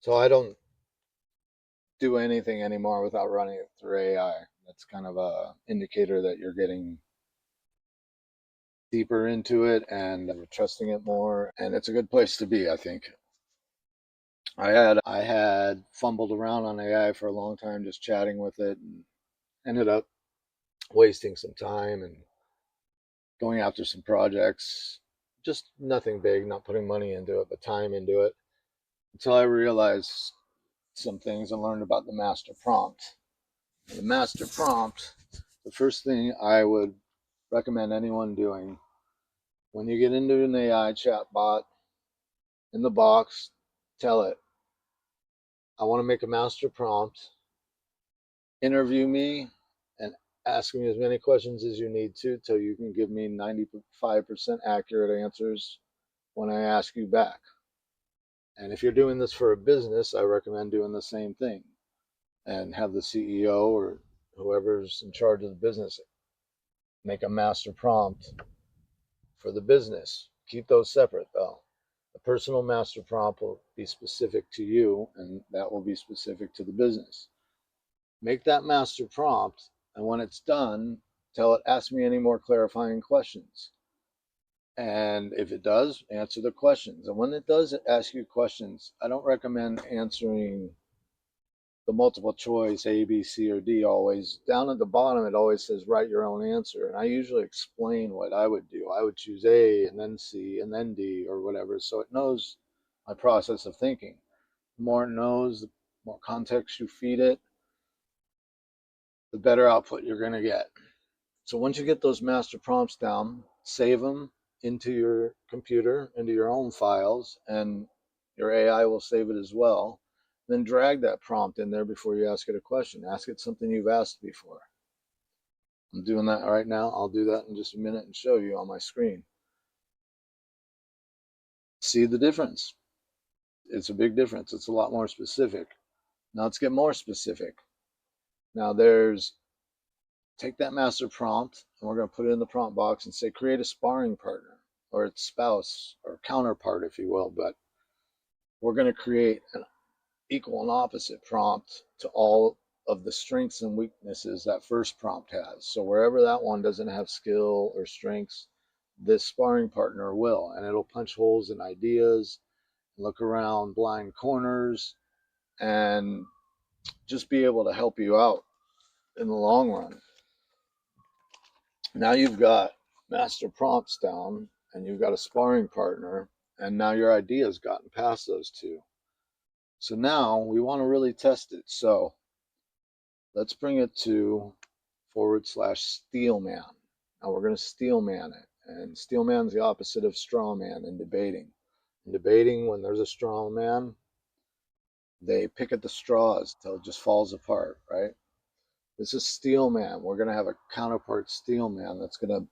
So I don't do anything anymore without running it through AI. That's kind of a indicator that you're getting deeper into it and you're trusting it more. And it's a good place to be, I think. I had fumbled around on AI for a long time, just chatting with it, and ended up wasting some time and going after some projects. Just nothing big, not putting money into it, but time into it, until I realized some things and learned about the master prompt. And the master prompt, the first thing I would recommend anyone doing when you get into an AI chatbot, in the box, tell it, I want to make a master prompt, interview me, and ask me as many questions as you need to till you can give me 95% accurate answers when I ask you back. And if you're doing this for a business, I recommend doing the same thing and have the CEO or whoever's in charge of the business make a master prompt for the business. Keep those separate though. The personal master prompt will be specific to you, and that will be specific to the business. Make that master prompt, and when it's done, tell it, ask me any more clarifying questions. And if it does, answer the questions. And when it does ask you questions, I don't recommend answering the multiple choice A, B, C, or D always. Down at the bottom, it always says write your own answer. And I usually explain what I would do. I would choose A and then C and then D or whatever. So it knows my process of thinking. The more it knows, the more context you feed it, the better output you're going to get. So once you get those master prompts down, save them into your computer, into your own files, and your AI will save it as well. Then drag that prompt in there before you ask it a question. Ask it something you've asked before. I'm doing that right now. I'll do that in just a minute and show you on my screen. See the difference? It's a big difference. It's a lot more specific. Now let's get more specific. Now take that master prompt and we're going to put it in the prompt box and say create a sparring partner or its spouse or counterpart, if you will. But we're going to create an equal and opposite prompt to all of the strengths and weaknesses that first prompt has. So wherever that one doesn't have skill or strengths, this sparring partner will, and it'll punch holes in ideas, look around blind corners, and just be able to help you out in the long run. Now you've got master prompts down and you've got a sparring partner, and now your idea has gotten past those two. So now we want to really test it. So let's bring it to / steelman. Now we're going to steelman it. And steelman's the opposite of straw man in debating. In debating, when there's a straw man, they pick at the straws till it just falls apart, right? This is steelman. We're going to have a counterpart steelman that's going to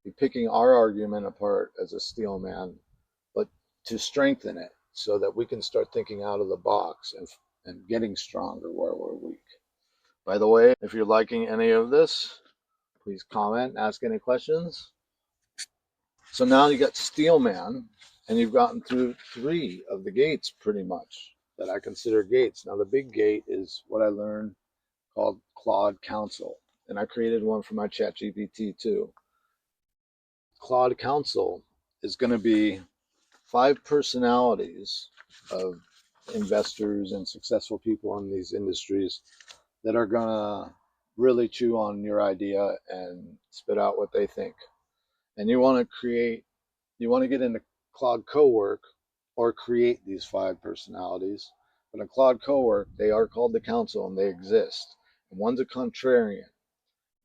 be picking our argument apart as a steelman, but to strengthen it so that we can start thinking out of the box and getting stronger where we're weak. By the way, if you're liking any of this, please comment, ask any questions. So now you got Steelman, and you've gotten through 3 of the gates pretty much that I consider gates. Now the big gate is what I learned called Claude Council, and I created one for my ChatGPT too. Claude Council is going to be 5 personalities of investors and successful people in these industries that are going to really chew on your idea and spit out what they think. And you want to get into Claude Cowork or create these 5 personalities. But in Claude Cowork, they are called the council and they exist. And one's a contrarian,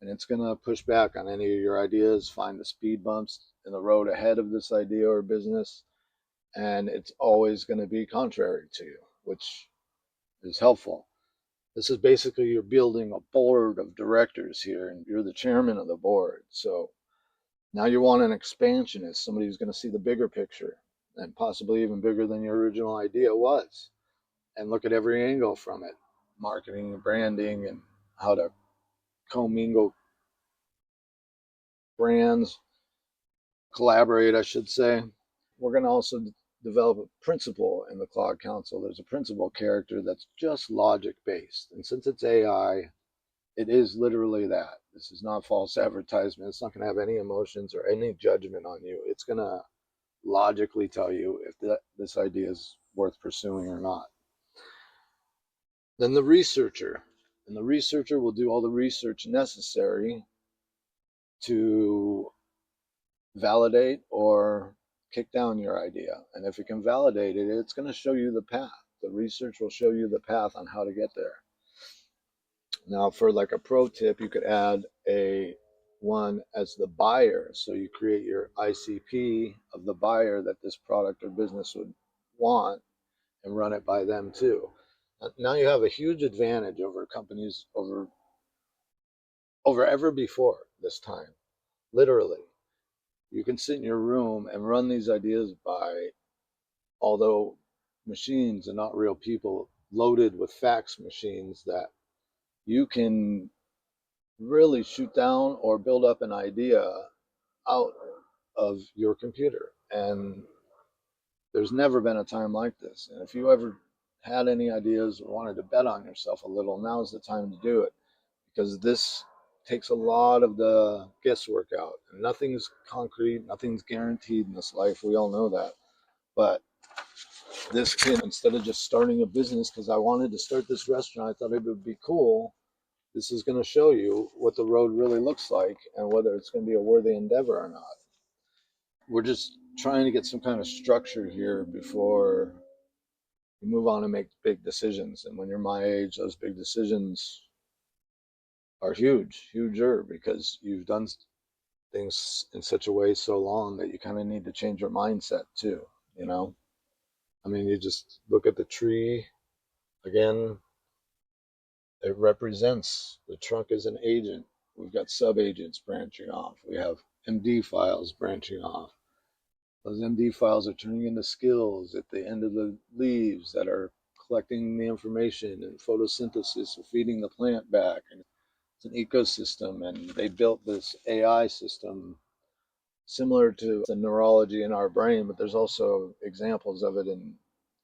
and it's going to push back on any of your ideas, find the speed bumps in the road ahead of this idea or business, and it's always going to be contrary to you, which is helpful. This is basically you're building a board of directors here, and you're the chairman of the board. So now you want an expansionist, somebody who's going to see the bigger picture and possibly even bigger than your original idea was, and look at every angle from it, marketing, branding, and how to commingle brands, collaborate, I should say. We're going to also develop a principle in the Claude Council. There's a principal character that's just logic based. And since it's AI, it is literally that. This is not false advertisement. It's not going to have any emotions or any judgment on you. It's going to logically tell you if this idea is worth pursuing or not. Then the researcher. And the researcher will do all the research necessary to validate or kick down your idea. And if it can validate it, it's going to show you the path. The research will show you the path on how to get there. Now, for like a pro tip, you could add a one as the buyer. So you create your ICP of the buyer that this product or business would want and run it by them too. Now you have a huge advantage over companies over ever before this time. Literally, you can sit in your room and run these ideas by, although machines and not real people, loaded with fax machines that you can really shoot down or build up an idea out of your computer. And there's never been a time like this. And if you ever had any ideas or wanted to bet on yourself a little, now's the time to do it, because this takes a lot of the guesswork out. And nothing's concrete, nothing's guaranteed in this life. We all know that. But this can, instead of just starting a business because I wanted to start this restaurant, I thought it would be cool. This is going to show you what the road really looks like and whether it's going to be a worthy endeavor or not. We're just trying to get some kind of structure here before you move on and make big decisions. And when you're my age, those big decisions are huger, because you've done things in such a way so long that you kind of need to change your mindset too, you know? I mean, you just look at the tree again. It represents, the trunk is an agent. We've got sub-agents branching off. We have MD files branching off. Those MD files are turning into skills at the end of the leaves that are collecting the information and photosynthesis, or feeding the plant back. And it's an ecosystem, and they built this AI system similar to the neurology in our brain, but there's also examples of it in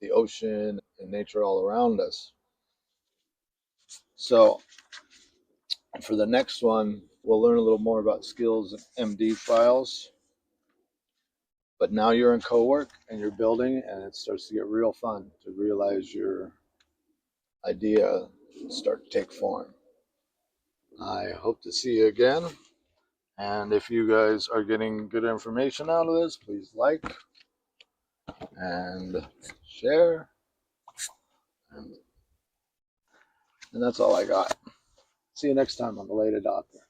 the ocean and nature all around us. So for the next one, we'll learn a little more about skills and MD files. But now you're in co-work and you're building, and it starts to get real fun to realize your idea start to take form. I hope to see you again. And if you guys are getting good information out of this, please like and share. And that's all I got. See you next time on The Late Adopter.